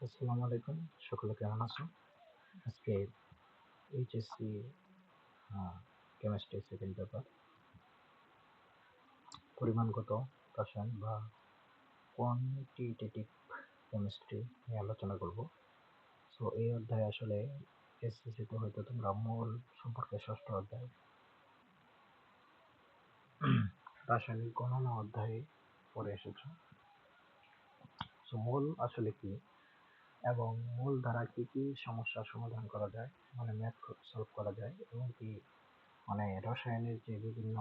আসসালামু আলাইকুম। সকলে কেমন আছো? আজকে এইচএসসি কেমিস্ট্রি সেকেন্ড পেপার পরিমাণগত রসায়ন বা কোয়ান্টিটেটিভ কেমিস্ট্রি নিয়ে আলোচনা করব। সো এই অধ্যায়ে আসলে এসএসসিতে হয়তো তোমরা মোল সম্পর্কে ষষ্ঠ অধ্যায় রাসায়নিক গণনা অধ্যায়ে পড়ে এসেছো। সো মোল আসলে কি এবং মোল দ্বারা কি কি সমস্যার সমাধান করা যায়, মানে ম্যাথ সলভ করা যায়, এবং কি মানে রসায়নের যে বিভিন্ন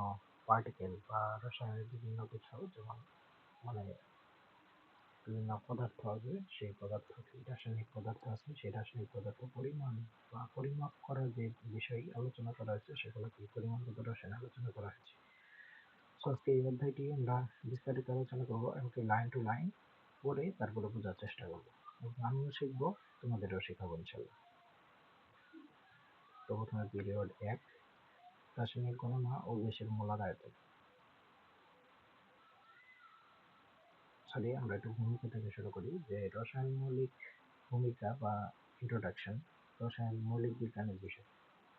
পার্টিকেল বা রসায়নের বিভিন্ন কিছু যেমন মানে বিভিন্ন পদার্থ আছে, সেই পদার্থ রাসায়নিক পদার্থ আছে, সেই রাসায়নিক পদার্থ পরিমাণ বা পরিমাপ করার যে বিষয় আলোচনা করা হয়েছে সেগুলো কি পরিমাণগত রসায়ন আলোচনা করা হয়েছে। সো আজকে এই অধ্যায়টি আমরা বিস্তারিত আলোচনা করবো এবং লাইন টু লাইন পড়ে তারপরে বোঝার চেষ্টা করবো এবং আমিও শিখবো, তোমাদেরও শেখাবো ইনশাল্লাহ। তো প্রথমে পিরিয়ড 1, রাসায়নিক গণনা ও গ্যাসের মোলার আয়তন। আমরা একটু ভূমিকা থেকে শুরু করি যে রসায়ন মৌলিক ভূমিকা বা ইন্ট্রোডাকশন। রসায়ন মৌলিক বিজ্ঞানের বিষয়।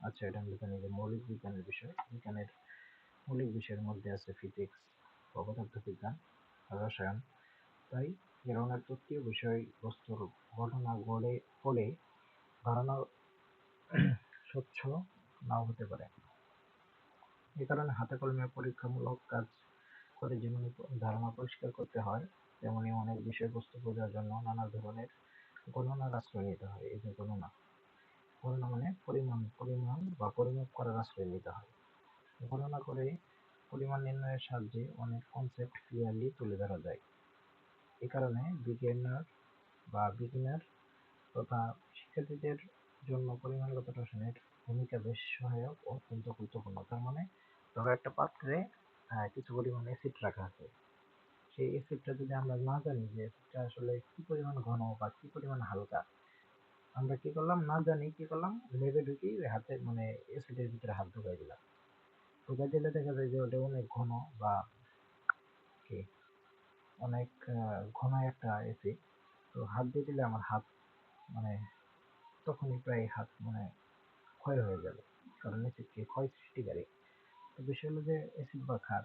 আচ্ছা, এটা আমরা জানি যে মৌলিক বিজ্ঞানের বিষয়। বিজ্ঞানের মৌলিক বিষয়ের মধ্যে আছে ফিজিক্স, পদার্থবিজ্ঞান, রসায়ন। তাই এ ধরনের তত্ত্বীয় বিষয় বস্তুর ঘটনা গড়ে পড়ে ধারণা স্বচ্ছ নাও হতে পারে। এ কারণে হাতে কলমে পরীক্ষামূলক কাজ করে যেমন ধারণা পরিষ্কার করতে হয়, তেমনি অনেক বিষয়বস্তু বোঝার জন্য নানা ধরনের গণনার আশ্রয় নিতে হয়। এই যে গণনা, গণনা মানে পরিমাণ বা পরিমাপ করার আশ্রয় নিতে হয়। গণনা করে পরিমাণ নির্ণয়ের সাহায্যে অনেক কনসেপ্ট ক্লিয়ারলি তুলে ধরা যায়। এ কারণে বিগিনার তথা শিক্ষার্থীদের জন্য পরিমাণগত রসায়নের ভূমিকা বেশ সহায়ক ও অত্যন্ত গুরুত্বপূর্ণ। তার মানে ধরো একটা পাত্রে কিছু পরিমাণ অ্যাসিড রাখা আছে, সেই অ্যাসিডটা যদি আমরা না জানি যে অ্যাসিডটা আসলে কি পরিমাণ ঘন বা কি পরিমাণ হালকা, আমরা কি করলাম, না জানি কি করলাম, লেবে ঢুকি হাতে মানে অ্যাসিডের ভিতরে হাত ঢুকাই দিলাম। ঢুকাই দিলে দেখা যায় যে ওটা অনেক ঘন বা কি অনেক ঘন একটা অ্যাসিড। তো হাত দিয়ে দিলে আমার হাত মানে তখনই প্রায় হাত মানে ক্ষয় হয়ে যাবে, কারণ অ্যাসিড কি ক্ষয় সৃষ্টিকারী। তো বিষয় হলো যে অ্যাসিড বা ক্ষার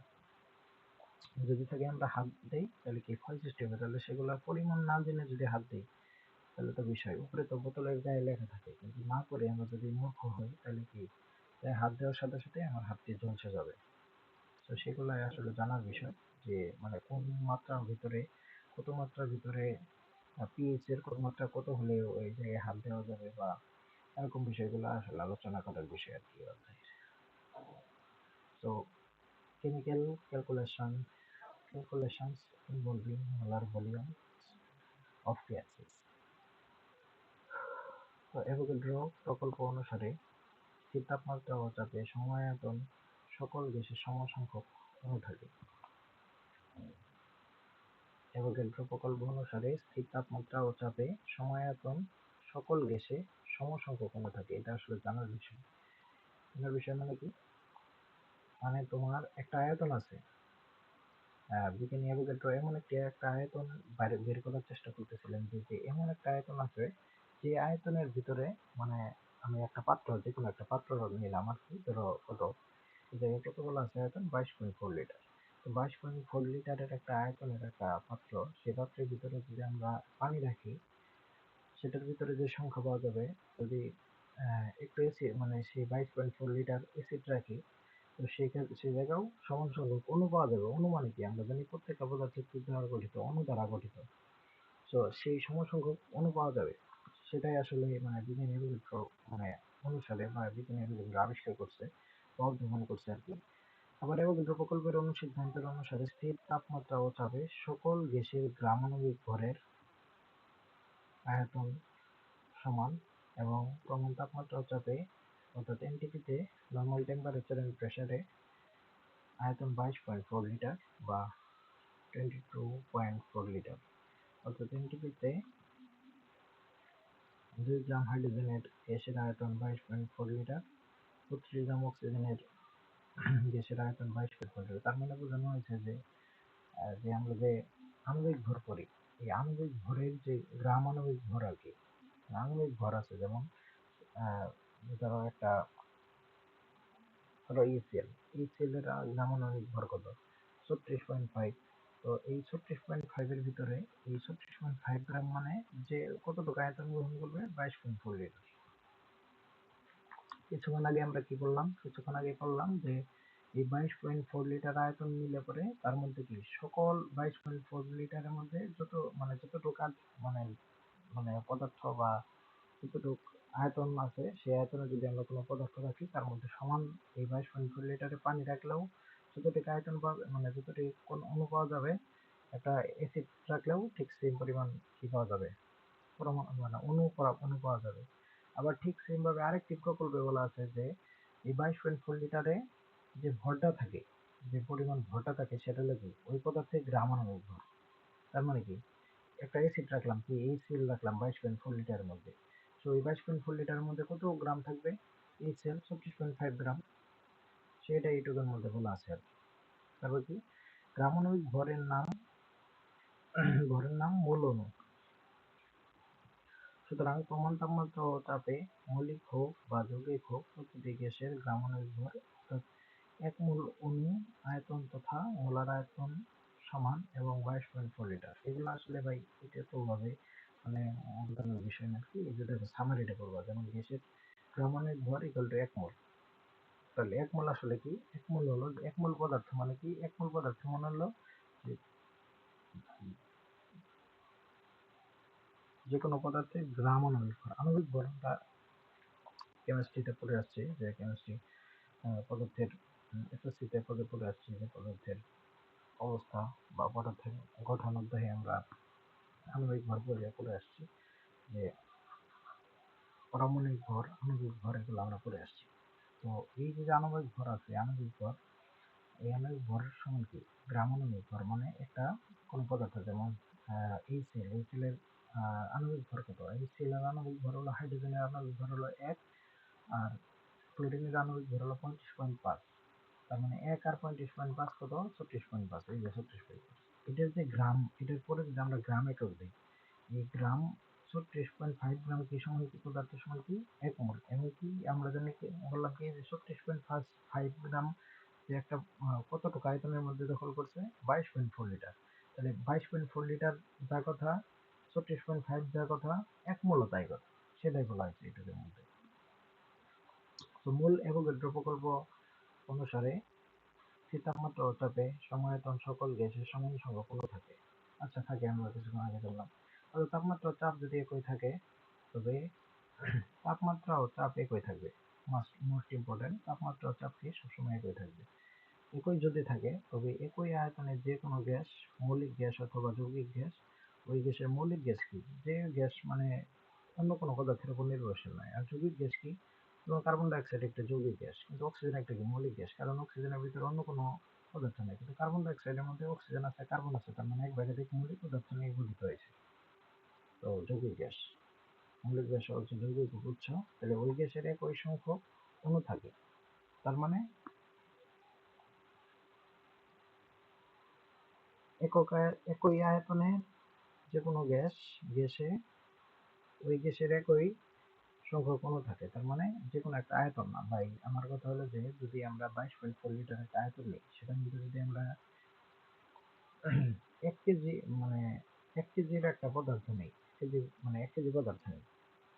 যদি থাকে আমরা হাত দেই তাহলে কি ক্ষয় সৃষ্টি হবে, তাহলে সেগুলোর পরিমাণ না জেনে যদি হাত দিই তাহলে তো বিষয়, উপরে তো বোতলের গায়ে লেখা থাকে, কিন্তু না করে আমরা যদি মূর্খ হই তাহলে কি হাত দেওয়ার সাথে সাথে আমার হাতটি ঝলসে যাবে। তো সেগুলো আসলে জানার বিষয় যে মানে কোন মাত্রার ভিতরে কত মাত্রার ভিতরে পিএইচ এর কোন মাত্রা কত হলে ওই জায়গায় হাত দেওয়া যাবে বা এরকম বিষয়গুলো আসলে আলোচনা করার বিষয় আর কি। So chemical calculations involving molar volume of gases. তো অ্যাভোগাড্রো প্রকল্প অনুসারে স্থির তাপমাত্রা ও চাপে সময়আয়তন সকল গ্যাসের সমসংখ্যক অণু থাকে। অ্যাভোগাড্রো প্রকল্প অনুসারে স্থির তাপমাত্রা ও চাপে সময়আয়তন সকল গ্যাসে সমসংখ্যক অণু থাকে। এটা আসলে জানার বিষয়। জানার বিষয় মানে কি, মানে তোমার একটা আয়তন আছে, বিজ্ঞানী অ্যাভোগাড্রো এমন একটা আয়তন বাইরে বের করার চেষ্টা করতেছিলেন যে এমন একটা আয়তন আছে যে আয়তনের ভিতরে মানে আমি একটা পাত্র, যে কোনো একটা পাত্র নিলাম আর কি, ধরো কত এই জায়গায় কত বলা আছে আয়তন 22.4 লিটার। তো 22.4 লিটারের একটা আয়তনের একটা পাত্র, সেই পাত্রের ভিতরে যদি আমরা পানি রাখি সেটার ভিতরে যে সংখ্যা পাওয়া যাবে, যদি একটু এসিড মানে সেই 22.4 লিটার এসিড রাখি, তো সেই জায়গাও সমান সংখ্যক অণু পাওয়া যাবে। অণু মানে কি, আমরা জানি প্রত্যেকটা পদার্থ কি দ্বারা গঠিত, অণু দ্বারা গঠিত। তো সেই সমান সংখ্যক অণু পাওয়া যাবে। সেটাই আসলে মানে বিজ্ঞানী মানে অনুসারে বা বিজ্ঞানী আবিষ্কার করছে বা উদ্ভাবন করছে আর কি। আবার অ্যাভোগাড্রো প্রকল্পের সিদ্ধান্তের অনুসারে স্থির তাপমাত্রা ও চাপে সকল গ্যাসের গ্রামাণবিক ভরের আয়তন সমান এবং প্রমাণ তাপমাত্রা ও চাপে অর্থাৎ এনটিপিতে নর্মাল টেম্পারেচার এন্ড প্রেসারে আয়তন 22.4 লিটার বা 22.4 লিটার। অর্থাৎ এনটিপিতে 2 গ্রাম হাইড্রোজেনের গ্যাসের আয়তন 22.4 লিটার, 32 গ্রাম অক্সিজেনের গ্যাসের আয়তন 22.4 লিটার। তার মানে বোঝানো হয়েছে যে যে আমরা যে আণবিক ভর করি, এই আণবিক ভরের যে গ্রাম আণবিক ভর আর কি, আণবিক ভর আছে যেমন ধরো একটা ধরো ইসিএল, ইসিএল এর গ্রাম আণবিক ভর কত, 36.5। তো এই 36.5 এর ভিতরে এই 36.5 গ্রাম মানে যে কতটুকু আয়তন গ্রহণ করবে, 22.4 লিটার। কিছুক্ষণ আগে আমরা কি বললাম, কিছুক্ষণ আগে বললাম যে এই 22.4 লিটার আয়তন নিলে পরে তার মধ্যে কি সকল 22.4 লিটারের মধ্যে যত মানে যতটুকু মানে মানে পদার্থ বা যতটুকু আয়তন আছে সেই আয়তনে যদি আমরা কোনো পদার্থ রাখি তার মধ্যে সমান এই 22.4 লিটারে পানি রাখলেও যতটুকু আয়তন পাবে মানে যতটুকু কোন অণু পাওয়া যাবে, একটা অ্যাসিড রাখলেও ঠিক সেম পরিমাণ কি পাওয়া যাবে, মানে অণু পাওয়া যাবে। আবার ঠিক সেম ভাবে আরেকটি প্রকল্পে বলা আছে যে এই 22.4 লিটারে যে ভরটা থাকে, যে পরিমাণ ভরটা থাকে সেটা হলো কি ওই পদার্থের গ্রাম আণবিক ভর। তার মানে কি একটা অ্যাসিড রাখলাম, কি HCl রাখলাম 22.4 লিটারের মধ্যে, তো এই 22.4 লিটারের মধ্যে কত গ্রাম থাকবে, HCl 36.5 গ্রাম, সেটা এইটুকুর মধ্যে বলা আছে আর কি। তারপর কি গ্রাম আণবিক ভরের নাম ভরের নাম মূল অণু। সুতরাং প্রমাণ তাপমাত্রা ও চাপে মৌলিক হোক বা যৌগিক হোক প্রতিটি গ্যাসের গ্রাম আণবিক ভর অর্থাৎ এক মোল অণু আয়তন তথা মোলার আয়তন সমান এবং 22.4 লিটার। এগুলো আসলে ভাই এটা তো ভাবে মানে বোঝানোর বিষয় না, কি যেটা সামারিটা করবা, যেমন গ্যাসের গ্রাম আণবিক ভর ইকুয়াল টু 1 মোল। তাহলে 1 মোল আসলে কি, 1 মোল হলো 1 মোল পদার্থ মানে কি, 1 মোল পদার্থ মানে হলো যে যে কোনো পদার্থের গ্রাম আণবিক ভর। আণবিক ভর আমরা কেমিস্ট্রিতে পড়ে আসছি, যে কেমিস্ট্রি পদার্থের এসএসসিতে পদে পড়ে আসছি যে পদার্থের অবস্থা বা পদার্থের গঠন অধ্যায়ে আমরা আণবিক ভর পড়ে আসছি, যে পারমাণবিক ভর, আণবিক ভর এগুলো আমরা পড়ে আসছি। তো এই যে আণবিক ভর আছে, আণবিক ভর, এই আণবিক ভরের সমান কি গ্রাম আণবিক ভর, মানে একটা কোন পদার্থ যেমন HCl, HCl এর আণবিক ভর কত, HCl এর আণবিক ভর হলো, হাইড্রোজেনের আণবিক ভর হলো 1, আর ক্লোরিনের আণবিক ভর হলো 35.5। তার মানে 1 আর 35.5 কত, 36.5, এই যে 36.5। এটার যে গ্রাম, এটার পরে যদি আমরা গ্রাম একক দিই, এই গ্রাম 36.5 গ্রাম কি সমান কি পদার্থের সমান কি 1 মোল। এবং কি আমরা জানি কি বললাম কি যে 36.5 গ্রাম যে একটা কতটুকু আয়তনের মধ্যে দখল করছে, 22.4 লিটার। তাহলে 22.4 লিটার যার কথা, 36.5 যার কথা, 1 মোলও তাই কথা, সেটাই বলা হয়েছে এটার মধ্যে। তো মূল অ্যাভোগাড্রো প্রকল্প অনুসারে স্থির তাপমাত্রা ও চাপে সমায়তন সকল গ্যাসের সমান সংখ্যক অণু থাকে। আচ্ছা থাকে, আমরা কিছুক্ষণ আগে বললাম। তবে তাপমাত্রা ও চাপ যদি একই থাকে, তবে তাপমাত্রা ও চাপ একই থাকবে। মোস্ট ইম্পর্টেন্ট, তাপমাত্রা ও চাপ কি সবসময় একই থাকবে। একই যদি থাকে তবে একই আয়তনে যে কোনো গ্যাস, মৌলিক গ্যাস অথবা যৌগিক গ্যাস, ওই গ্যাসের মৌলিক গ্যাস কি, যে গ্যাস মানে অন্য কোনো পদার্থের উপর নির্ভরশীল নয়। আর যৌগিক গ্যাস কি, যেমন কার্বন ডাই অক্সাইড একটা যৌগিক গ্যাস, কিন্তু অক্সিজেন একটা কি মৌলিক গ্যাস, কারণ অক্সিজেনের ভিতরে অন্য কোনো পদার্থ নেই, কিন্তু কার্বন ডাই অক্সাইডের মধ্যে অক্সিজেন আছে, কার্বন আছে, তার মানে এক বা একাধিক মৌলিক পদার্থ নিয়ে গঠিত হয়েছে। তো যৌগিক গ্যাস, মৌলিক গ্যাস হচ্ছে যৌগিক গুচ্ছ, তাহলে ওই গ্যাসের একই সংখ্যক অণু থাকে। তার মানে একই আয়তনে যে কোনো গ্যাসে ওই গ্যাসের একই সংখ্যক অণু থাকে। তার মানে যে কোনো একটা আয়তন না ভাই, আমার কথা হলো যে যদি আমরা 22.4 লিটার একটা আয়তন নিই, সেটার মধ্যে যদি আমরা 1 কেজি মানে 1 কেজির একটা পদার্থ নেই, কেজি মানে 1 কেজি পদার্থ নেই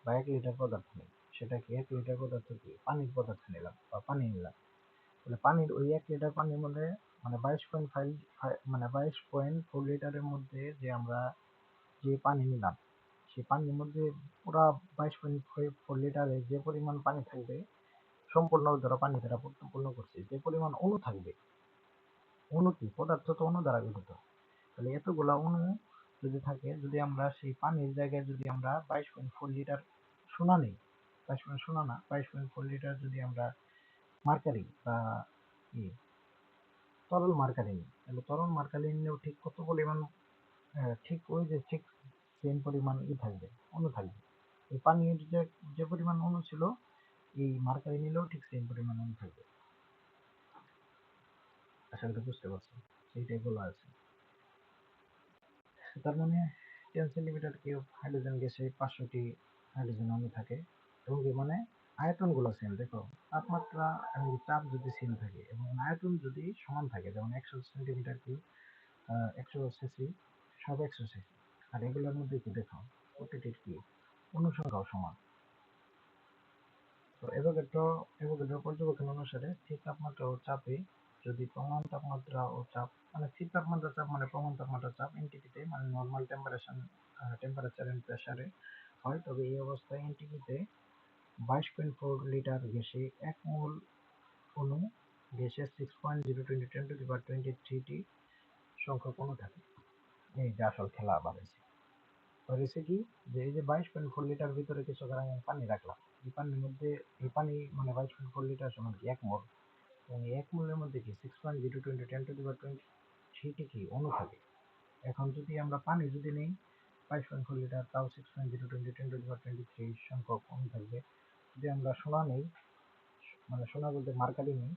বা 1 লিটার পদার্থ নেই, সেটা কি 1 লিটার পদার্থ কি পানির পদার্থ নিলাম বা পানি নিলাম, তাহলে পানির ওই 1 লিটার পানির মধ্যে মানে 22.5 মানে 22.4 লিটারের মধ্যে যে আমরা যে পানি নিলাম, সেই পানির মধ্যে পুরা 22.4 লিটারে যে পরিমাণ পানি থাকবে, সম্পূর্ণ ধরো পানি দ্বারা পূর্ণ করছে, যে পরিমাণ অণু থাকবে, অণু কি পদার্থ তো অণু দ্বারা গঠিত, তাহলে এতগুলা অণু যদি থাকে, যদি আমরা সেই পানির জায়গায় যদি আমরা 22.4 লিটার সোনা নিই, 22 সোনা না 22.4 লিটার যদি আমরা মার্কারি বা কি তরল মার্কারি নিই, তাহলে তরল মার্কারি নিলেও ঠিক কত পরিমাণ, ঠিক ওই যে ঠিক সেম পরিমাণ থাকবে, অণু থাকবে। এই পানির যে যে পরিমাণ অণু ছিল, এই মার্কারি নিলেও ঠিক সেম পরিমাণ অণু থাকবে। আশা করি বুঝতে পারছো, সেইটাই বলা আছে। তার মানে 10 সেন্টিমিটার কিউব হাইড্রোজেন গ্যাসে 500টি হাইড্রোজেন অণু থাকে এবং কি মানে আয়তনগুলো সেম। দেখো তাপমাত্রা এবং চাপ যদি সেম থাকে এবং আয়তন যদি সমান থাকে, যেমন 100 সেন্টিমিটার কিউব 100 সিসি, সব 100 সিসি, আর এগুলোর মধ্যে কি দেখো প্রতিটির কি অনুসংখ্যাও সমান। তো অ্যাভোগাড্রো পর্যবেক্ষণ অনুসারে স্থির তাপমাত্রা ও চাপে যদি প্রমাণ তাপমাত্রা ও চাপ মানে স্থির তাপমাত্রা চাপ মানে প্রমাণ তাপমাত্রা চাপ এনটিপিতে মানে নর্মাল টেম্পারেচার এন্ড প্রেসারে হয়, তবে এই অবস্থায় এনটিপিতে 22.4 লিটার গ্যাসে 1 মোল অণু গ্যাসের 6.0 × 10⁻23 সংখ্যক অণু থাকে। এই যে আসল খেলা আবার হয়েছে কি, যে এই যে 22.4 লিটার ভিতরে কিছু গ্রাম পানি রাখলাম, এই পানির মধ্যে এই পানি মানে 22.4 লিটার সমান কি 1 মোল, এবং এই 1 মোলের মধ্যে কি 6.0 × 10⁻23 কি অণু থাকে। এখন যদি আমরা পানি যদি নেই 22.4 লিটার, তাও 6.0 × 10⁻23 সংখ্যক অণু থাকবে। যদি আমরা সোনা নেই, মানে সোনা বলতে মার্কারি নেই,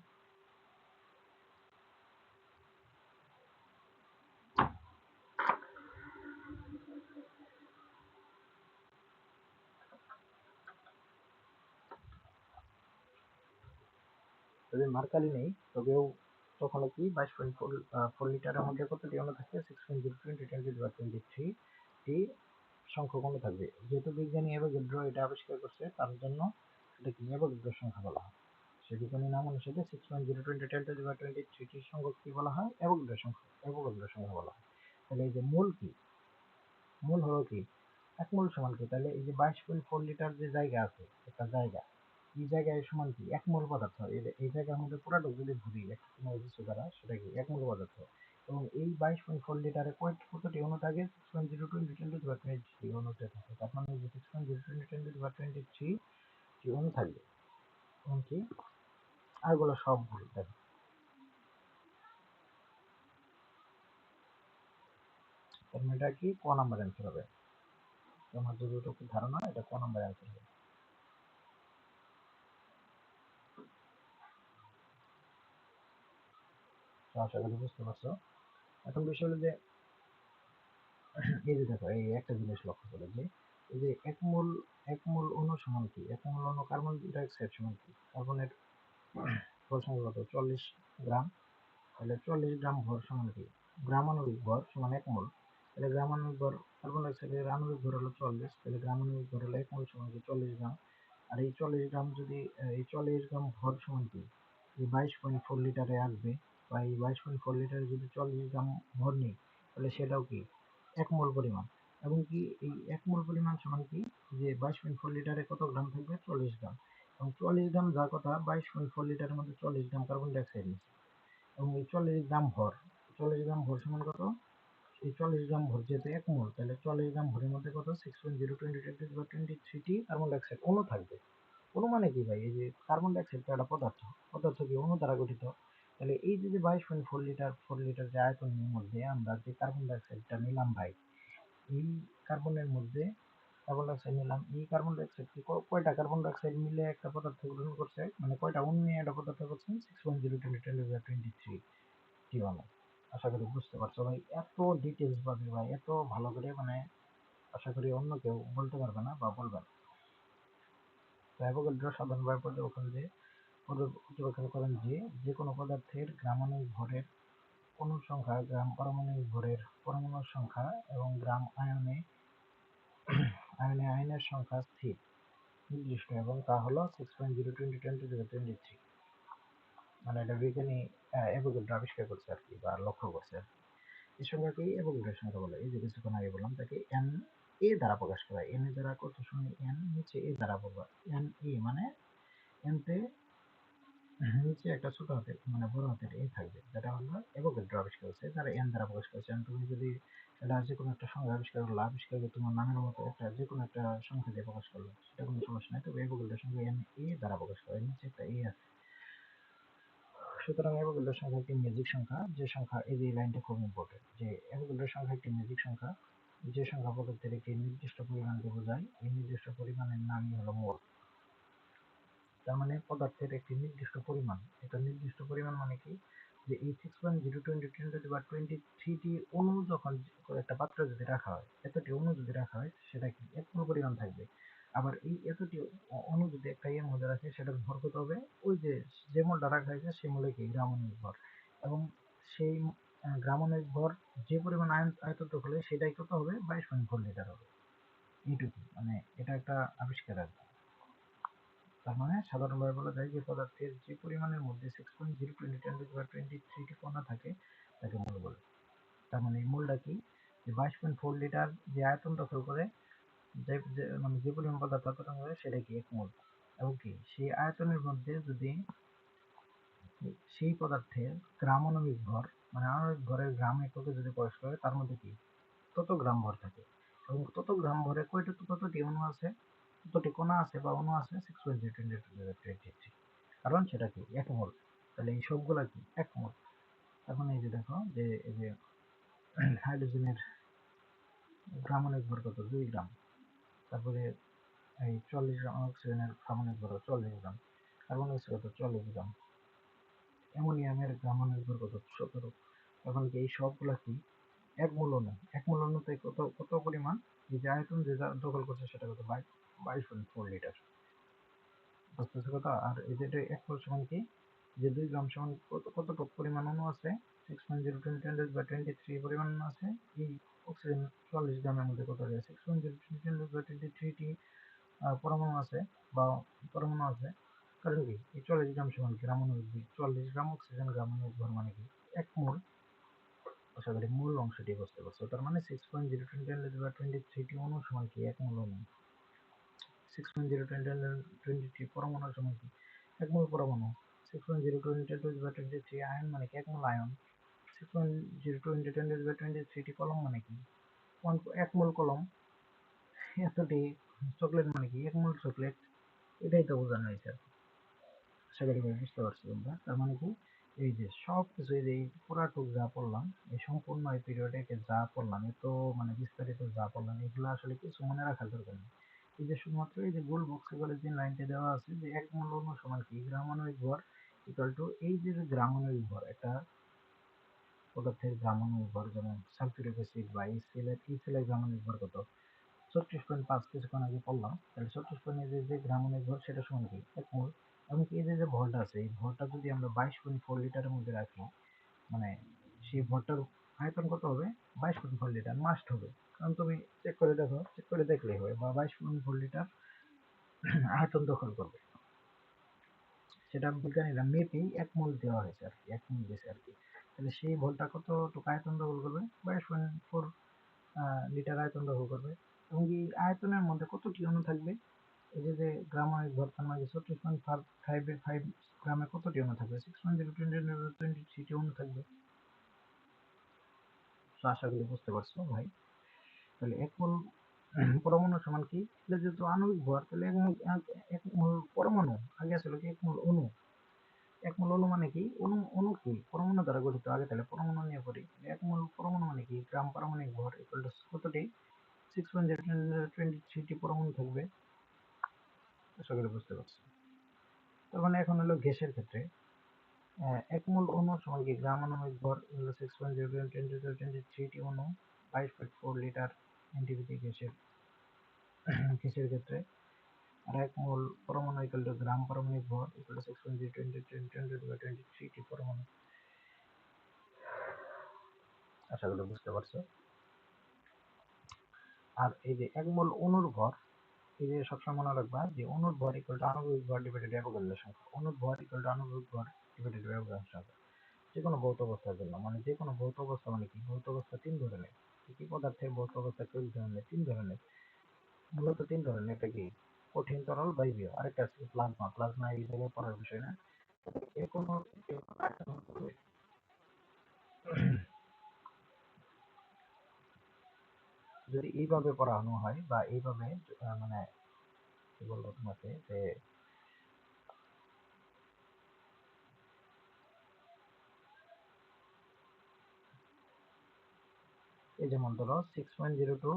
যদি মার্কারি নেই তবেও তখনও কি 22.4 লিটারের মধ্যে কতটি অণু থাকে 6.0 × 10⁻23 টি সংখ্যক অণু থাকবে। যেহেতু বিজ্ঞানী অ্যাভোগাড্রো এটা আবিষ্কার করছে, তার জন্য এটাকে অ্যাভোগাড্রো সংখ্যা বলা হয়। সেই বিজ্ঞানীর নাম অনুসারে 6.0 × 10⁻23 টি সংখ্যক কি বলা হয়, অ্যাভোগাড্রো সংখ্যা বলা হয়। তাহলে এই যে মূল কি, মূল হলো কি 1 মোল সমান কি, তাহলে এই যে 22.4 লিটার যে জায়গা আছে, একটা জায়গা, এই জায়গায় সমান কি 1 মোল পদার্থ, এই জায়গার মধ্যে পুরাটা যদি ভরি কোনো কিছু দ্বারা, সেটা কি 1 মোল পদার্থ। এবং এই 22.4 লিটারে কতটি অণু থাকে 6.0 × 10⁻23 অণুতে থাকে। তার মানে যে 6.0 × 10⁻23 টি অণু থাকবে। এমনকি আরগুলো সব ভুল দেখো। এটা কি ক নাম্বার অ্যান্সার হবে, তোমার যতটুকু ধারণা এটা ক নাম্বার অ্যান্সার হবে। আশা করি বুঝতে পারছো। এখন বিষয় হলো যে এই যে দেখো এই একটা জিনিস লক্ষ্য করে যে এই যে 1 মোল অণু সমান কি, 1 মোল অণু কার্বন ডাইঅক্সাইড সমান কি, কার্বনের ভর সমান কত 40 গ্রাম, তাহলে 40 গ্রাম ভর সমান কি গ্রাম আণবিক ভর সমান 1 মোল। তাহলে গ্রাম আণবিক ভর কার্বন ডাইঅক্সাইডের আণবিক ভর হলো 40, তাহলে গ্রাম আণবিক ভর হলো 1 মোল সমান কি 40 গ্রাম। আর এই 40 গ্রাম যদি এই 40 গ্রাম ভর সমান কি এই 22.4 লিটারে আসবে, বা এই 22.4 লিটারে যদি 40 গ্রাম ভর নিই তাহলে সেটাও কি 1 মোল পরিমাণ। এবং কি এই 1 মোল পরিমাণ সমান কি যে 22.4 লিটারে কত গ্রাম থাকবে 40 গ্রাম, এবং 40 গ্রাম যার কথা 22.4 লিটারের মধ্যে 40 গ্রাম কার্বন ডাইঅক্সাইড নিচ্ছে। এবং এই 40 গ্রাম ভর, 40 গ্রাম ভর সমান কত, এই 40 গ্রাম ভর যেহেতু 1 মোল, তাহলে 40 গ্রাম ভরের মধ্যে কত 6.0 × 10⁻23 কার্বন ডাইঅক্সাইড অণু থাকবে। অণু মানে কি ভাই, এই যে কার্বন ডাইঅক্সাইড একটা পদার্থ, পদার্থ কি অণু দ্বারা গঠিত। তাহলে এই যে 22.4 লিটার 4 লিটার যে আয়তনের মধ্যে আমরা যে কার্বন ডাইঅক্সাইডটা নিলাম ভাই, এই কার্বনের মধ্যে কার্বন ডাইঅক্সাইড নিলাম, এই কার্বন ডাইঅক্সাইড কি কয়টা কার্বন ডাইঅক্সাইড মিলে একটা পদার্থ গ্রহণ করছে, মানে কয়টা অণু নিয়ে একটা পদার্থ করছে 6.0 × 10⁻23 টি অণু। আশা করি বুঝতে পারছো ভাই, এত ডিটেলস ভাবে ভাই, এত ভালো করে মানে আশা করি অন্য কেউ বলতে পারবে না বা বলবে না। তো অ্যাভোগাড্রো সাধারণভাবে পর্যবেক্ষণ করেন যে যে কোনো পদার্থের গ্রাম আণবিক ভরের অণুর সংখ্যা, গ্রাম পারমাণবিক ভরের পরমাণুর সংখ্যা এবং গ্রাম আয়নে আয়নের সংখ্যা স্থির নির্দিষ্ট, এবং তা হলো 6.0 × 10⁻23। মানে এটা বিজ্ঞানী অ্যাভোগাড্রো আবিষ্কার করছে আর কি, বা লক্ষ্য করছে। এই সংখ্যাকেই অ্যাভোগাড্রো সংখ্যা বলে। এই যে কিছুক্ষণ আগে বললাম তাকে এন এ দ্বারা প্রকাশ করা হয়। এন এ দ্বারা কত সময় এন নিচে এ দ্বারা বলবা, এন এ মানে এন তে নিচে একটা ছোট হাতের মানে বড় হাতের এ থাকবে, যেটা হলো অ্যাভোগাড্রো আবিষ্কার করছে, তারা এন দ্বারা প্রকাশ করেছে। তুমি যদি এটা যে কোনো একটা সংখ্যা আবিষ্কার করলো, আবিষ্কার করে তোমার নামের মতো একটা যে কোনো একটা সংখ্যা দিয়ে প্রকাশ করলো, সেটা কোনো সমস্যা নাই, তবে অ্যাভোগাড্রো সংখ্যা এন এ দ্বারা প্রকাশ করে, নিচে একটা এ আছে। সুতরাং অ্যাভোগাড্রো সংখ্যা একটি ম্যাজিক সংখ্যা, যে সংখ্যা এই যে লাইনটা খুব ইম্পর্টেন্ট, যে অ্যাভোগাড্রো সংখ্যা একটি ম্যাজিক সংখ্যা, যে সংখ্যা পদার্থের একটি নির্দিষ্ট পরিমাণকে বোঝায়। এই নির্দিষ্ট পরিমাণের নামই হলো মোল। তার মানে পদার্থের একটি নির্দিষ্ট পরিমাণ, একটা নির্দিষ্ট পরিমাণ মানে কি যে এই 6.02 × 10⁻23টি অণু যখন একটা পাত্রে যদি রাখা হয়, এতটি অণু যদি রাখা হয় সেটা কি 1 মোল পরিমাণ থাকবে। আবার এই এতটি অণু যদি একটা ইয়ের মধ্যে রাখে সেটার ভর কত হবে, ওই যে মোলটা রাখা হয়েছে সেই মোলে কি গ্রাম আণবিক ভর, এবং সেই গ্রাম আণবিক ভর যে পরিমাণ আয়তন হলে সেটাই কত হবে, 22.4 লিটার হবে। এইটুকু, মানে এটা একটা আবিষ্কার আর কি। তার মানে সাধারণভাবে বলা যায় যে পদার্থের যে পরিমাণের মধ্যে 6.02 × 10⁻23টি কণা থাকে তাকে মোল বলে। তার মানে এই মোলটা কি, যে 22.4 লিটার যে আয়তন দখল করে, মানে যে পরিমাণ পদার্থ আয়তন করে সেটা কি 1 মোল। এবং কি সেই আয়তনের মধ্যে যদি সেই পদার্থের গ্রাম আণবিক ভর, মানে আণবিক ভরের গ্রাম এককে যদি প্রকাশ করে, তার মধ্যে কি তত গ্রাম ভর থাকে। এবং তত গ্রাম ভরে কতটি অণু আছে, কতটি কণা আছে বা অণু আছে, 6.02 × 10⁻23, কারণ সেটা কি 1 মোল। তাহলে এই সবগুলা কি 1 মোল। এখন এই যে দেখো যে এই যে হাইড্রোজেনের গ্রাম আণবিক ভর কত, 2 গ্রাম। তারপরে এই 40 গ্রাম অক্সিজেনের গ্রাম আণবিক ভর 40 গ্রাম। কার্বন ডাই অক্সাইড কত, 40 গ্রাম। অ্যামোনিয়ামের গ্রাম আণবিক ভর কত, 17। এখন কি এই সবগুলা কি 1 মোল অণু। 1 মোল অণুতে কত কত পরিমাণ, এই যে আয়তন যে দখল করছে সেটা কত, 22.4 লিটার। বুঝতেছো কথা? আর এই যে 1 মোল সমান কি, যে 2 গ্রাম সমান কতটুকু পরিমাণ অণু আছে, 6.02 × 10⁻23 পরিমাণ অণু আছে। এই অক্সিজেন 40 গ্রামের মধ্যে কত আছে, 6.02 × 10⁻23টি পরমাণু আছে বা পরমাণু আছে। কারণ কি এই 40 গ্রাম সমান গ্রাম আণবিক ভর, 40 গ্রাম অক্সিজেন গ্রাম আণবিক ভর মানে কি 1 মোল। আশা করি মূল অংশটি বুঝতে পারছো। তার মানে 6.02 × 10⁻23টি অণু সমান কি 1 মোল অণু। 6.02 × 10⁻23 পরমাণু সমান কি 1 মোল পরমাণু। 6.02 × 10⁻23 আয়ন মানে কি 1 মোল আয়ন। 6.02 × 10⁻23টি কলম মানে কি 1 মোল কলম। এতটি চকলেট মানে কি 1 মোল চকলেট। এটাই তো বোঝানো হয়েছে। আশা করি বুঝতে পারছো তোমরা। তার মানে কি, এই যে সব কিছু, এই যে এই পুরাটুক যা পড়লাম, এই সম্পূর্ণ এই পিরিয়ডে যা পড়লাম, এত মানে বিস্তারিত যা পড়লাম, এগুলো আসলে কিছু মনে রাখার দরকার নেই। এই যে শুধুমাত্র এই যে গোল বক্সে করে যে লাইনটা দেওয়া আছে যে 1 মোল অণু সমান কি গ্রাম আণবিক ভর ইকুয়াল টু, এই যে গ্রাম আণবিক ভর, একটা পদার্থের গ্রাম আণবিক ভর, যেমন সালফিউরিক অ্যাসিড বা HCl এর গ্রাম আণবিক ভর কত, 36.5 কিছুক্ষণ আগে পড়লাম। তাহলে 36 যে গ্রাম আণবিক ভর সেটা সমান কি 1 মোল। এবং এই যে ভরটা আছে, এই ভরটা যদি আমরা 22.4 লিটারের মধ্যে রাখি, মানে সেই ভরটার আয়তন কত হবে, 22.4 লিটার মাস্ট হবে। কারণ তুমি চেক করে দেখো, চেক করে দেখলেই হবে, বা 22.4 লিটার আয়তন দখল করবে। সেটা বিজ্ঞানীরা মেপেই 1 মোল দেওয়া হয়েছে আর কি, 1 মোল দিয়েছে আর কি। তাহলে সেই ভরটা কতটুকু আয়তন দখল করবে, 22.4 লিটার আয়তন দখল করবে। এবং এই আয়তনের মধ্যে কতটি অণু থাকবে, এই যে গ্রাম আণবিক ভর, তার মানে 36.5 গ্রামে কতটি অণু থাকবে, 6.02 অণু থাকবে। তো আশা করি বুঝতে পারছো ভাই। তাহলে 1 মোল পরমাণু সমান কি, যেহেতু আণবিক ভর, তাহলে 1 মোল পরমাণু, আগে আসলে কি 1 মোল অণু। 1 মোল অণু মানে কি, অণু কি পরমাণু দ্বারা গঠিত। আগে তাহলে পরমাণু নিয়ে পড়ি। 1 মোল পরমাণু মানে কি, গ্রাম পারমাণবিক ভর ইকুয়াল টু কতটি, 6.023টি পরমাণু থাকবে। আশা করি বুঝতে পারছো। তার মানে এখন হলো গ্যাসের ক্ষেত্রে 1 মোল অণু সমান কি গ্রাম আণবিক ভর হলো 6.023টি অণু, 22.4 লিটার এনটিপিটি গ্যাসের ক্ষেত্রে। আর 1 মোল পরমাণু ইকুয়াল টু গ্রাম পারমাণবিক ভর ইকুয়াল টু 6.023টি পরমাণু। আশা করি বুঝতে পারছো। আর এই যে 1 মোল অণুর ভর, এই যে সবসময় মনে রাখবা যে অণুর ভর ইকুয়াল টু আণবিক ভর ডিভাইডেড অ্যাভোগাড্রো সংখ্যা। অণুর ভর ইকুয়াল টু আণবিক ভর ডিভাইডেড অ্যাভোগাড্রো সংখ্যা। যে কোনো ভৌত অবস্থার জন্য, মানে যে কোনো ভৌত অবস্থা মানে কি, ভৌত অবস্থা 3 ধরনের। কি পদার্থের ভৌত অবস্থা কয় ধরনের, 3 ধরনের। মূলত 3 ধরনের, একটা কি কঠিন, তরল, বায়বীয়, আরেকটা আছে প্লাজমা। প্লাজমা এই জায়গায় পড়ার বিষয় না। যে কোনো যদি এইভাবে পড়ানো হয় বা এইভাবে মানে কি বলবো তোমাকে, যে এই যেমন ধরো 6.02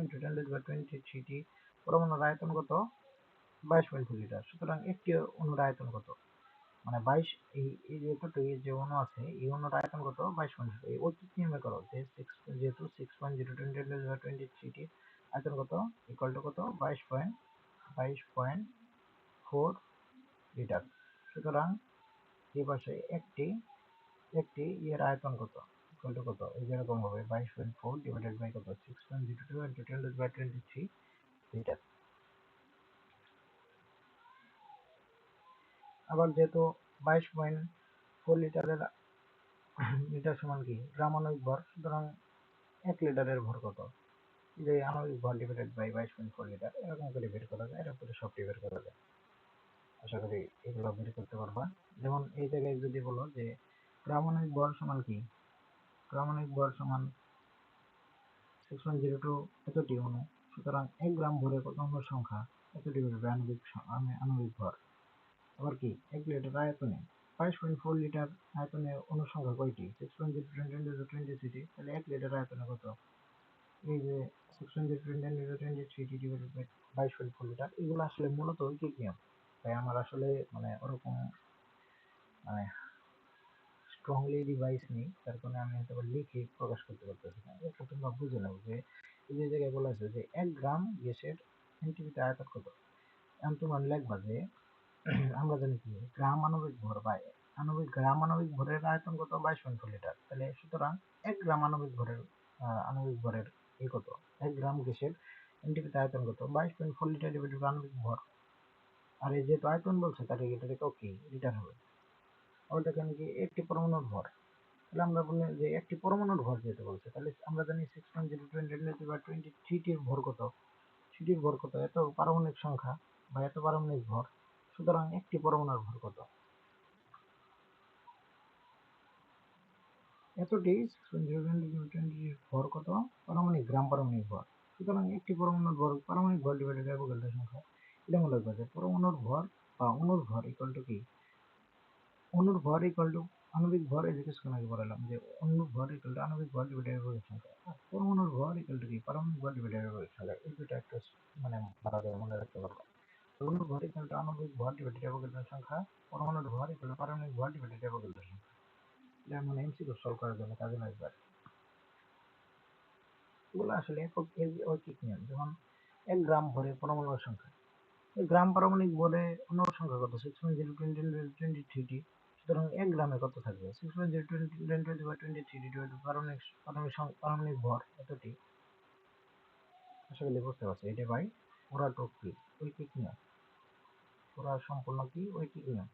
into 10⁻23টি পরমাণুর আয়তন কত, 22.2 লিটার। সুতরাং একটি অণুর আয়তন কত, মানে 22 এই যে অণু আছে এই অণুর আয়তন কত 22.0 এই ঐকিক নিয়মে করো যে 6 যেহেতু 6.0 × 10⁻23 আয়তন কত ইকুয়াল টু কত 22.4 লিটার। সুতরাং এই পাশে একটি একটি ইয়ের আয়তন কত ইকুয়াল টু কত এই যেরকম হবে 22.4 ডিভাইডেড বাই কত 6.02 × 10⁻23 লিটার। আবার যেহেতু 22.4 লিটার সমান কি গ্রাম আণবিক ভর, সুতরাং 1 লিটারের ভর কত যে আণবিক ভর ডিভাইডেড বাই 22.4 লিটার, এরকম করে বের করা যায়, এরকম করে সবটি বের করা যায়। আশা করি এগুলো বের করতে পারবা। যেমন এই জায়গায় যদি বলো যে গ্রাম আণবিক ভর সমান কি, গ্রাম আণবিক ভর সমান 6.02 এতটি অণু, সুতরাং 1 গ্রাম ভরে কত অণুর সংখ্যা এতটি বেরোবে আণবিক ভর। আবার কি 1 লিটার আয়তনে 22.4 লিটার আয়তনে অণুর সংখ্যা কয়টি 6.0 × 10⁻23, তাহলে 1 লিটার আয়তনে কত এই যে 6.0 × 10⁻23 ডিভাইডেড বাই 22.4 লিটার। এগুলো আসলে মূলত ঐকিক নিয়ম, তাই আমার আসলে মানে ওরকম মানে স্ট্রংলি ডিভাইস নেই, তার কারণে আমি হয়তো লিখে প্রকাশ করতে পারতেছি না। এটা তোমরা বুঝে নাও যে এই যে জায়গায় বলা আছে যে 1 গ্রাম গ্যাসের সেন্টিমিটার আয়তন কত। এখন তোমরা লিখবা যে আমরা জানি কি গ্রাম আণবিক ভর বা গ্রাম আণবিক ভরের আয়তন কত 22.4 লিটার, তাহলে সুতরাং 1 গ্রাম আণবিক ভরের এই কত 1 গ্রাম গ্যাসের সেন্টিমিটার আয়তন কত 22.4 লিটার ডিভাইডেড আণবিক ভর। আর এই যেহেতু আয়তন বলছে তাহলে এটা কি লিটার হবে। আবার দেখেন কি একটি পরমাণুর ভর, তাহলে আমরা বলি যে একটি পরমাণুর ভর যেতে বলছে, তাহলে আমরা জানি 6.0 × 10⁻23 টির ভর কত, সেটির ভর কত এত পারমাণবিক সংখ্যা বা এত পারমাণবিক ভর। সুতরাং একটি পরমাণুর ভর কত এতটি 6.0 × 10⁻23 ভর কত পারমাণবিক গ্রাম পারমাণবিক ভর। সুতরাং একটি পরমাণুর ভর পারমাণবিক ভর ডিভাইডেড বাই অ্যাভোগাড্রো সংখ্যা। এটা মনে রাখবা যে পরমাণুর ভর বা অণুর ভর ইকুয়াল টু কি অণুর ভর ইকুয়াল টু আণবিক ভর, এই যে কিছুক্ষণ আগে বললাম যে অণুর ভর ইকুয়াল টু আণবিক ভর ডিভাইডেড বাই অ্যাভোগাড্রো সংখ্যা। আর পরমাণুর ভর ইকুয়াল টু কি পারমাণবিক ভর ডিভাইডেড বাই অ্যাভোগাড্রো সংখ্যা। এই দুটো একটা মানে ভালোভাবে মনে রাখতে পারবা। অণুর ভর ইকুয়াল টু আণবিক ভর ডিভাইডেড বাই অ্যাভোগাড্রো সংখ্যা, পরমাণুর ভর ইকুয়াল টু পারমাণবিক ভর ডিভাইডেড বাই অ্যাভোগাড্রো সংখ্যা। এটা মানে এমসিকিউ সলভ করার জন্য কাজে লাগবে। এগুলো আসলে ঐকিক নিয়ম। যেমন 1 গ্রাম ভরে পরমাণুর সংখ্যা, এই গ্রাম পারমাণবিক ভরে অণুর সংখ্যা কত 6.0 × 10⁻23, সুতরাং 1 গ্রামে কত থাকবে 6.0 × 10⁻23 পারমাণবিক ভর এতটি। আশা করি বুঝতে পারছো। এটা ভাই পুরা টুক কি ঐকিক নিয়ম, পুরা সম্পূর্ণ কি ঐকিক নিয়ম।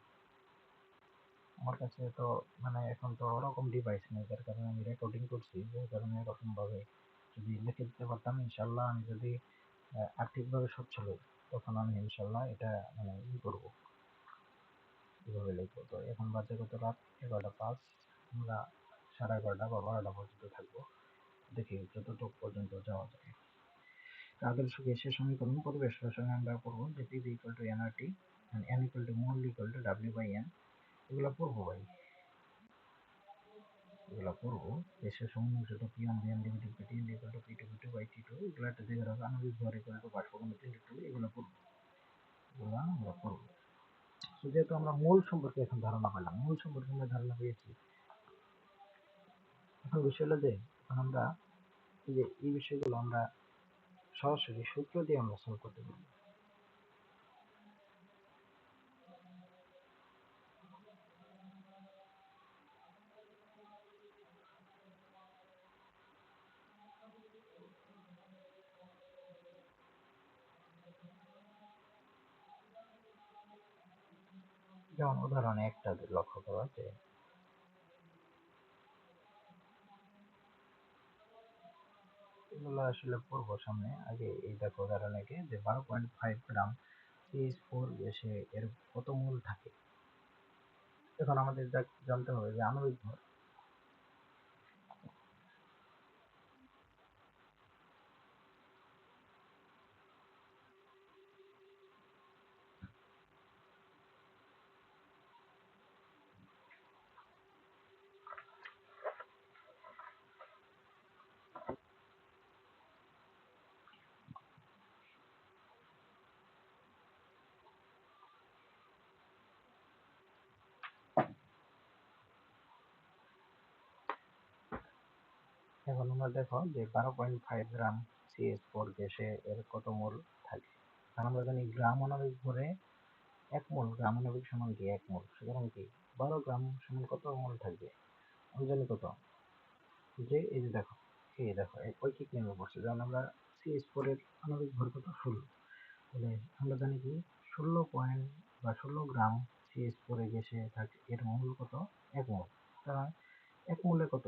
আমার কাছে তো মানে এখন তো ওরকম ডিভাইস নেই, যার কারণে আমি রেকর্ডিং করছি, যার কারণে এরকম ভাবে যদি লিখে দিতে পারতাম ইনশাল্লাহ, আমি যদি আর্থিকভাবে সচ্ছল হই তখন আমি ইনশাল্লাহ এটা মানে করবো, কিভাবে লিখবো। তো এখন বাজে কত রাত 11টা 5, আমরা 11:30 বা 12টা পর্যন্ত থাকবো, দেখি যতটুকু পর্যন্ত যাওয়া যায়। আদর্শ গ্যাসের সমীকরণ পরিবেশ রসায়নে আমরা পড়বো যে Pv = nRT and n = mol = W/n। এগুলো পড়বো ভাই, এগুলো পড়বো। গ্যাসের সমন্বয় সূত্র P1V1 / T = P2V2/T2, এগুলো একটা জায়গায় রাখা। আণবিক ভর = বাষ্পঘনত্ব × 2, এগুলো পড়বো, এগুলো আমরা পড়বো। যেহেতু আমরা মোল সম্পর্কে এখন ধারণা পেলাম, মোল সম্পর্কে আমরা ধারণা পেয়েছি, এখন বিষয় হলো যে এখন আমরা এই বিষয়গুলো আমরা সরাসরি সূত্র দিয়ে আমরা সলভ করতে পারবো। যেমন উদাহরণে একটা লক্ষ্য করা যে এগুলো আসলে পড়বো সামনে। আগে এই দেখো উদাহরণে যে 12.5 গ্রাম CH4 গ্যাসে এর কত মোল থাকে। এখন আমাদের জানতে হবে যে আণবিক ভর। এখন আমরা দেখো যে 12.5 গ্রাম CH4 গ্যাসে এর কত মোল থাকে। কারণ আমরা জানি গ্রাম আণবিক ভরে 1 মোল, গ্রাম আণবিক সমান কি 1 মোল, সুতরাং কি 12 গ্রাম সমান কত মোল থাকবে আমি জানি কত, যে এই যে দেখো, এই দেখো ঐকিক নিয়মে পড়ছে, যেমন আমরা CH4 এর আণবিক ভর কত 16, তাহলে আমরা জানি কি 16 পয়েন্ট বা 16 গ্রাম CH4 এ গ্যাসে থাকে, এর মোল কত 1 মোল। সুতরাং 1 মোলে কত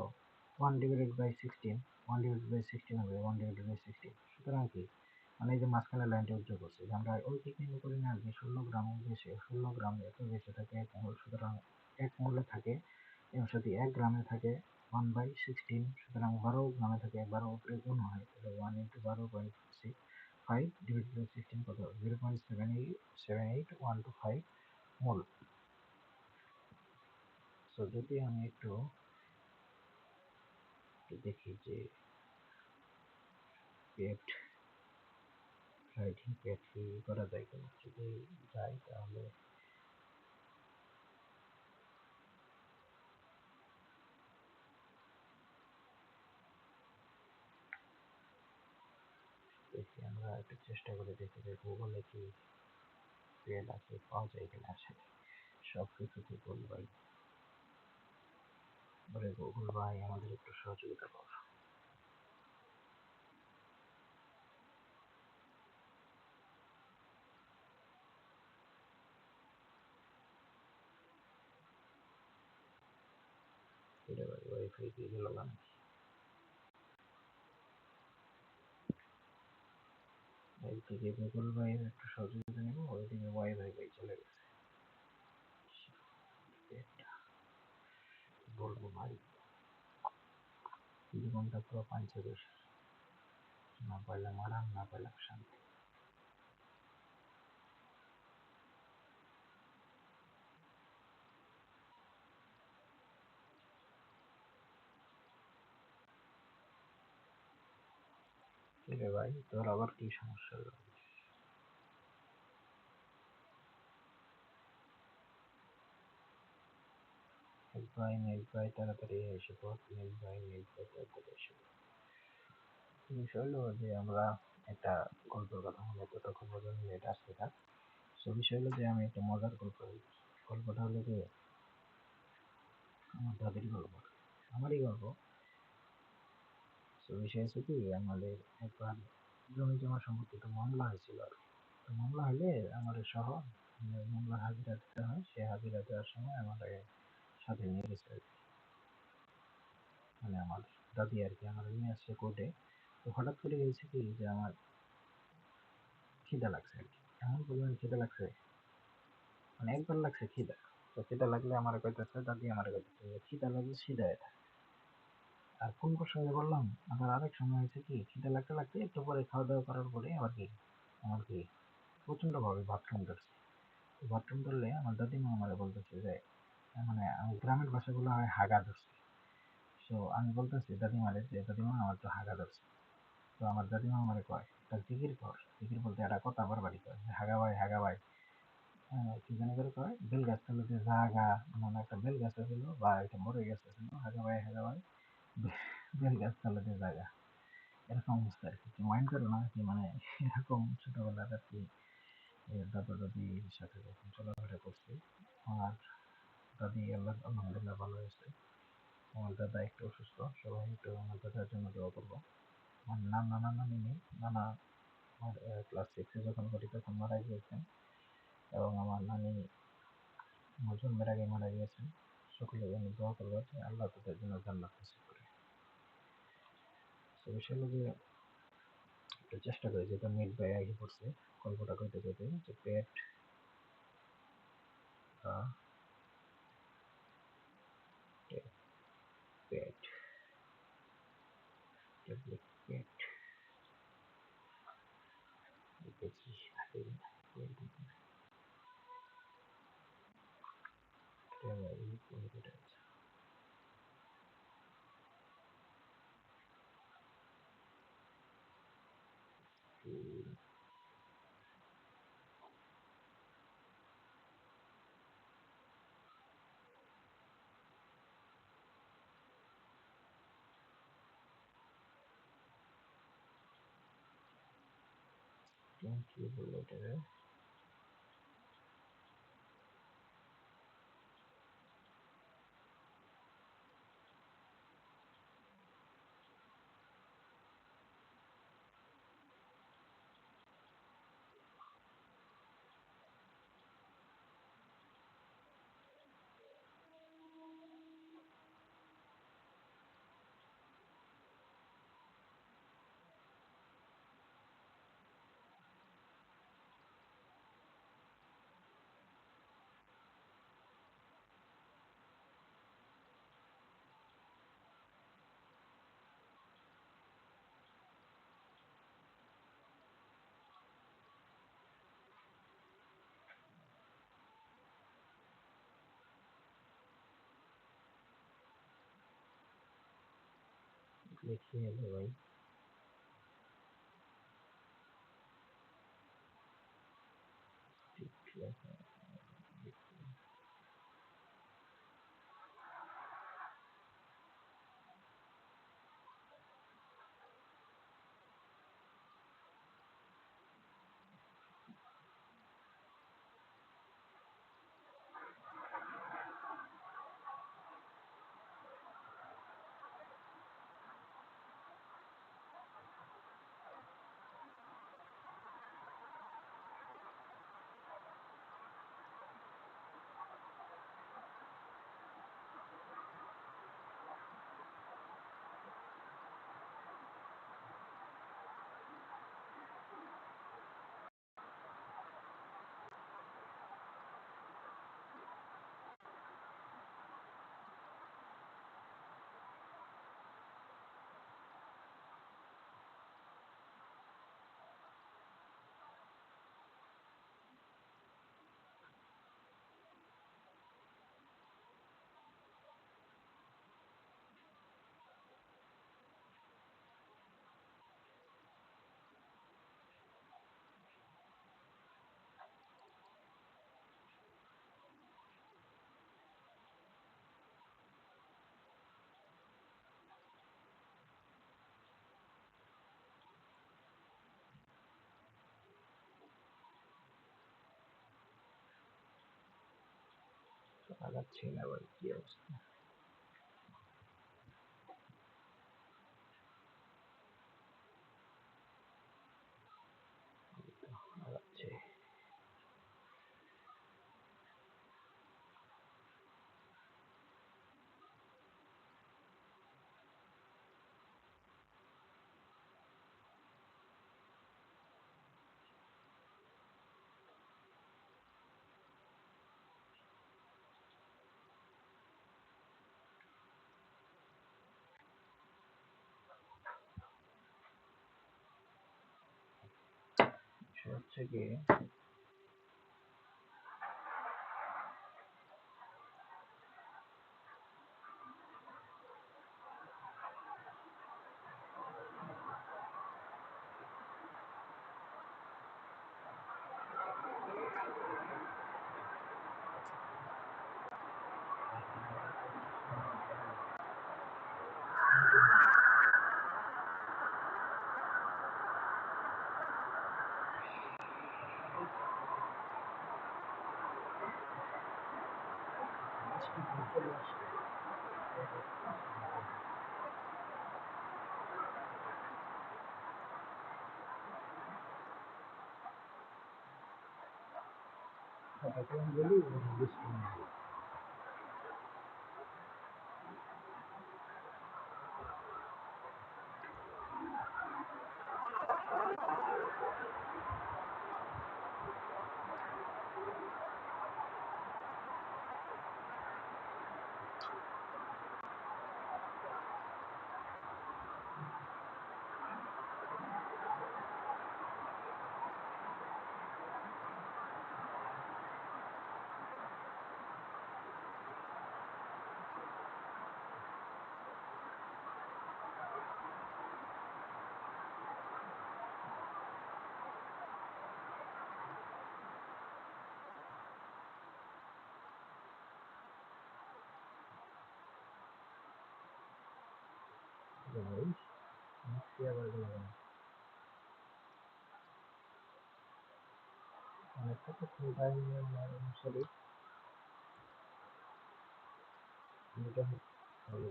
1 ডিভাইডেড বাই 16, 1 ডিভাইডেড বাই 16 হবে 1 ডিভাইডেড বাই 16। সুতরাং কি মানে এই যে মাঝখানে লাইনটা উজ্জ্বল করছে যে আমরা ঐকিক নিয়ম করি না যে 16 গ্রাম গ্যাসে 16 গ্রাম এত গ্যাসে থাকে 1 মোল, সুতরাং 1 মোলে থাকে এবং সাথে 1 গ্রামে থাকে 1/16, সুতরাং 12 গ্রামে থাকে 12 উপরে গুণ হয়, তাহলে 1 into 12.5 ডিভাইডেড বাই 16 কত 0.7812 মোল। সো যদি আমি একটু দেখি যে পেট রাইটিং পেট কি করা যায় কিনা, যদি যাই তাহলে দেখি আমরা একটু চেষ্টা করে দেখি যে গুগলে কি পেড আছে পাওয়া যায় কিনা। আসলে সব কিছুতে গুগল ভাই, বলে গুগল ভাই আমাদের একটু সহযোগিতা করো। এটা ভাই ওয়াইফাই দিয়ে গেল না, একদিকে গুগল ভাইয়ের একটু সহযোগিতা নেব, ওইদিকে ওয়াইফাই ভাই চলে গেছে। বলবো ভাই জীবনটা পুরো পাঞ্চের, না পাইলাম আরাম, না পাইলাম শান্তি। কিরে ভাই তোর আবার কি সমস্যা হলো? নেট ভাই তাড়াতাড়ি এসে পড়, নেট ভাই তাড়াতাড়ি এসে পড়। বিষয় হলো যে আমরা একটা গল্পের কথা মনে ততক্ষণ পর্যন্ত নেট আসতে থাক। সো বিষয় হলো যে আমি একটা মজার গল্প বলি। গল্পটা হলো যে আমার দাদির গল্প, আমারই গল্প। তো বিষয় হচ্ছে কি আমাদের একবার জমি জমা সম্পর্কিত মামলা হয়েছিল আর কি। তো মামলা হলে আমাদের সহ মামলা হাজিরা দিতে হয়, সে হাজিরা দেওয়ার সময় আমাদের সাথে নিয়ে গেছে আর কি। মানে আমার দাদি আর কি আমাদের নিয়ে আসছে কোর্টে। তো হঠাৎ করে হয়েছে কি যে আমার খিদা লাগছে আর কি, এমন পরিমাণ খিদা লাগছে, মানে একবার লাগছে খিদা। তো খিদা লাগলে আমার কইতেছে, দাদি আমার কইতেছে যে খিদা লাগলে সিধায় থাক। আর কোন প্রসঙ্গে বললাম, আবার আরেক সময় হয়েছে কি খিদা লাগতে লাগতে একটু পরে খাওয়া দাওয়া করার পরে আবার কি আমার কি প্রচন্ড ভাবে বাথরুম ধরছে। বাথরুম ধরলে আমার দাদিমা আমারে বলতেছে যে মানে আমি গ্রামের ভাষাগুলো হয় হাগা ধরছে। তো আমি বলতেছি দাদিমারে যে দাদিমা আমার তো হাগা ধরছে। তো আমার দাদিমা আমারে কয় তার জিকির কর, জিকির বলতে একটা কথা আবার বাড়ি কয় হাগা ভাই হাগা ভাই। কি জানি করে কয় বেল গাছ তলাতে জাগা, মানে একটা বেল গাছ ছিল বা এটা মরে গেছে ছিল, হাগা ভাই বেল গাছ তলাতে জাগা, এরকম অবস্থা আর কি। মাইন্ড করো না কি, মানে এরকম ছোটবেলার আর কি দাদা দাদির সাথে যখন চলাফেরা করছি। আমার দাদি আল্লাহ আলহামদুলিল্লাহ ভালো হয়েছে, আমার দাদা একটু অসুস্থ, সবাই একটু আমার দাদার জন্য দোয়া করবো। আমার নানা নানি নেই, নানা আমার ক্লাস 6 এ যখন পড়ি তখন মারা গিয়েছেন, এবং আমার নানি আমার জন্মের আগে মারা গিয়েছেন। সকলের জন্য দোয়া করবো যে আল্লাহ তাদের জন্য জান্নাত নসিব করে। তো বিষয় হলো যে একটু চেষ্টা করি, যেটা মিট ভাই আগে পড়ছে গল্পটা কইতে কইতে, যে পেট পেট পেট দেখি থাকে কিনা। কি বললো এটাকে? লিখিয়ে দে ভাই। ঠিক আছে, আগাচ্ছি না ভাই, কি অবস্থা? আগাচ্ছি। সে হচ্ছে কি, বলি ভাই, আবার গেল কেন? মানে কতক্ষণ টাইম নেওয়ার অনুসারে এটা হবে।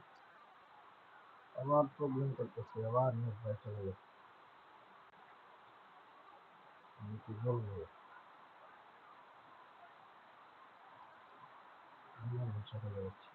আবার প্রবলেম করতেছে, আবার নেট ব্যাক চলে গেছে। আমি কি বলবো, আমার ভাষা চলে যাচ্ছে।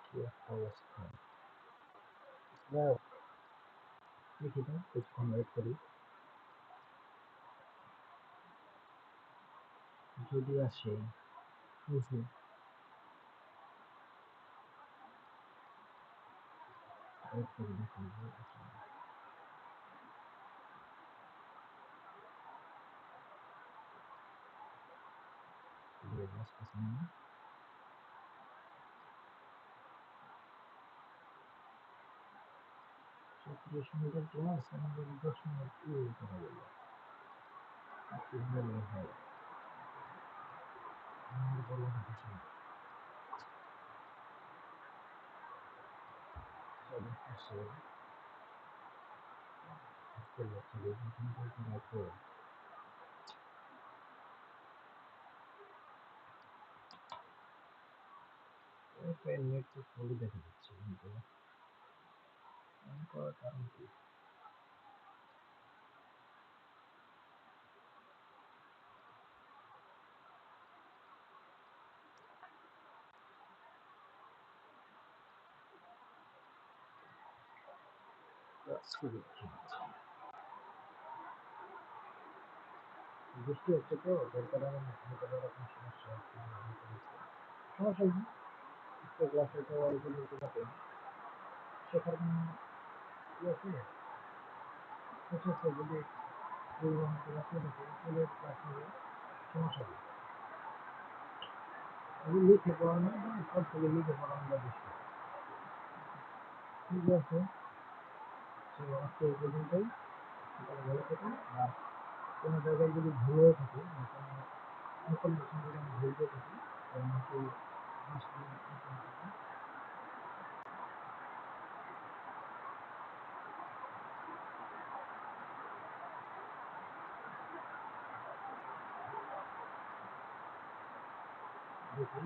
কি একটা অবস্থা। যাই হোক, দেখি তো কিছুক্ষণ ওয়েট করি, যদি আসে। হুম হুম, ওয়েট করি দেখি যে আসে। দিয়ে আসতেছে না। 37 মিনিটের ক্লাস, আমাদের 10 মিনিট কি করা গেল? কি বলবো ভাই, আমার বলার কিছু নেই। সব আসে, আজকের বাচ্চাদের যখন বলতে রাখো, নেট তো ফুলই দেখা যাচ্ছে, কিন্তু অন করার কারণ কি? বৃষ্টি হচ্ছে তো, যার কারণে হয়তো বা এরকম সমস্যা হচ্ছে। সমস্যা নেই, আজকে ক্লাসে তো অল্প লোক থাকে, শেখার কোনো ই আছে? কিছু আছে যদি রাখলে থাকে তাহলে ক্লাস নেবে, সমস্যা নেই। আমি লিখে পড়ানো, সব থেকে লিখে পড়ানোটা বেশি। ঠিক আছে, তো আজকে এই পর্যন্তই। আপনারা ভালো থাকুন। আর কোনো জায়গায় যদি ভুল হয়ে থাকে বা কোনো ইনফরমেশন যদি আমি ভুল দিয়ে থাকি, তো আমাকে আসলে ইনফর্ম করবেন। দেখি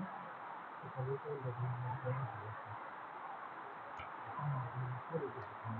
কথা বলতে বলতে আমার করে কিছুক্ষণ।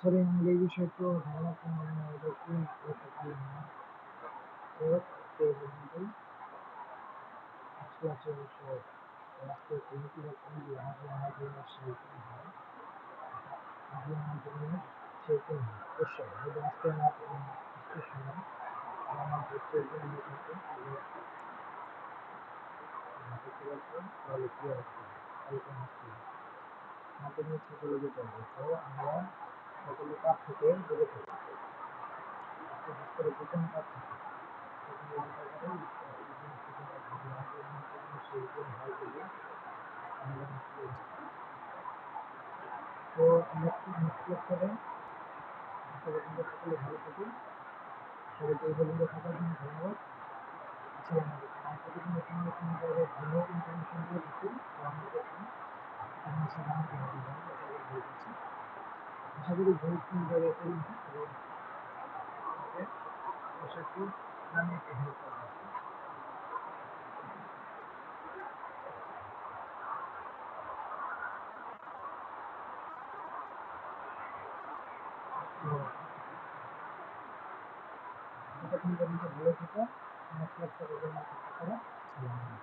সরি আমাদের এই বিষয়ে একটু ধারণা কম, আমি আমাদের কি করতে পারি না। তো সেই পর্যন্তই আজকে আছে অবশ্য আজকে কমিটি রকম যে আগে আমার জন্য সেই কি হয়, আগে আমার জন্য সেই কি হয় অবশ্যই যদি আজকে আমার আজকে সময় আমার হচ্ছে জন্য থাকে তাহলে দেখতে পাচ্ছেন তাহলে কি অবস্থা, তাহলে কোন হচ্ছে আমাদের হচ্ছে চলে যেতে হবে। তো আমরা সকলে কাজ থেকে দূরে থাকি, বিশেষ করে যে কোনো কাজ থেকে তখন লম্বা করে এই জিনিসটা কিন্তু ভাবি আগে আমার জন্য সেই দিন হয় বলে আমরা মুশকিল হচ্ছে। তো আমরা নেক্সট লেকচারে আশা করি আমরা সকলে ভালো থাকি। সবাইকে এই পর্যন্ত থাকার জন্য ধন্যবাদ। আসসালামু আলাইকুম। আর যদি নতুন নতুন জায়গায় ভালো ইনফরমেশন দিয়ে থাকি তো আমার কাছে ইনফরমেশন জানাতে হবে ভাই, এটা আবার বলতেছি। আশা করি ভুল কোন জায়গায় করি না এবং আপনাকে আশা করি আমি একটু হেল্প করবো। তো ততক্ষণ পর্যন্ত ভালো থেকো, নেক্সট লেকচারের জন্য অপেক্ষা করো। আসসালামু আলাইকুম।